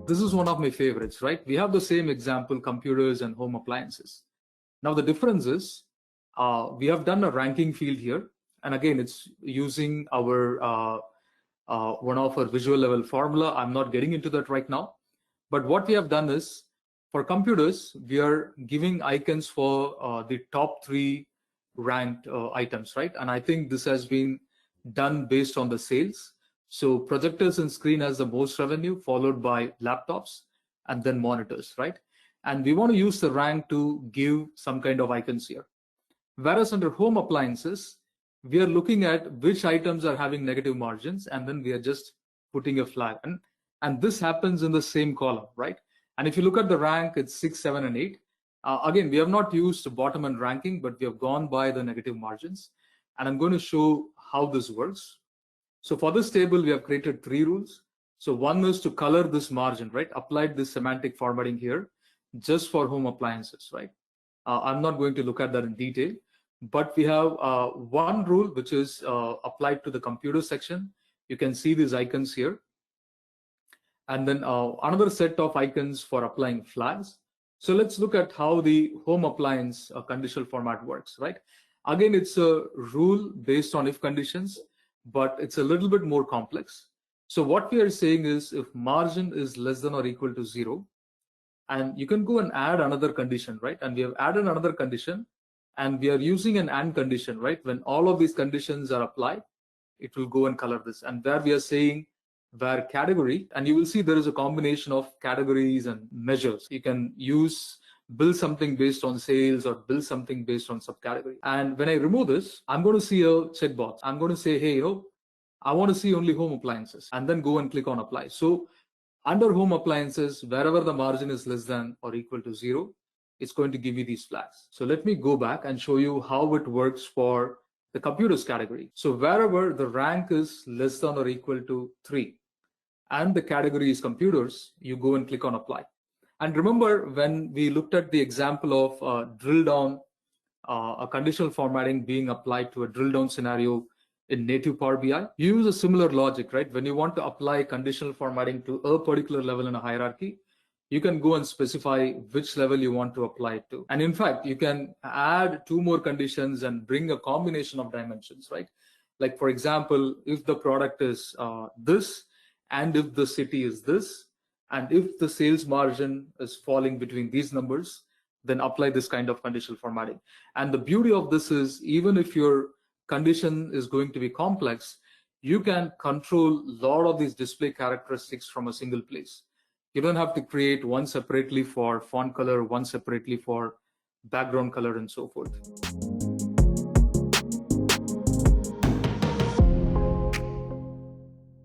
This is one of my favorites, right? We have the same example, computers and home appliances. Now the difference is we have done a ranking field here. And again, it's using our one of our visual level formula. I'm not getting into that right now. But what we have done is for computers, we are giving icons for the top 3 ranked items, right? And I think this has been done based on the sales. So projectors and screen has the most revenue, followed by laptops and then monitors, right? And we want to use the rank to give some kind of icons here. Whereas under home appliances, we are looking at which items are having negative margins, and then we are just putting a flag. And this happens in the same column, right? And if you look at the rank, it's 6, 7, and 8. Again, we have not used bottom and ranking, but we have gone by the negative margins. And I'm going to show how this works. So for this table, we have created 3 rules. So one is to color this margin, right? Applied this semantic formatting here just for home appliances, right? I'm not going to look at that in detail, but we have one rule which is applied to the computer section. You can see these icons here. And then another set of icons for applying flags. So let's look at how the home appliance conditional format works, right? Again, it's a rule based on if conditions, but it's a little bit more complex. So what we are saying is if margin is less than or equal to 0, and you can go and add another condition, right? And we have added another condition, and we are using an AND condition, right? When all of these conditions are applied, it will go and color this. And there we are saying where category, and you will see there is a combination of categories and measures. You can build something based on sales or build something based on subcategory. And when I remove this, I'm going to see a checkbox. I'm going to say, hey, I want to see only home appliances, and then go and click on apply. So under home appliances, wherever the margin is less than or equal to 0, it's going to give you these flags. So let me go back and show you how it works for the computers category. So wherever the rank is less than or equal to 3 and the category is computers, you go and click on apply. And remember when we looked at the example of drill down, a conditional formatting being applied to a drill down scenario in native Power BI, you use a similar logic, right? When you want to apply conditional formatting to a particular level in a hierarchy, you can go and specify which level you want to apply it to. And in fact, you can add 2 more conditions and bring a combination of dimensions, right? Like for example, if the product is this, and if the city is this, and if the sales margin is falling between these numbers, then apply this kind of conditional formatting. And the beauty of this is even if your condition is going to be complex, you can control a lot of these display characteristics from a single place. You don't have to create one separately for font color, one separately for background color, and so forth.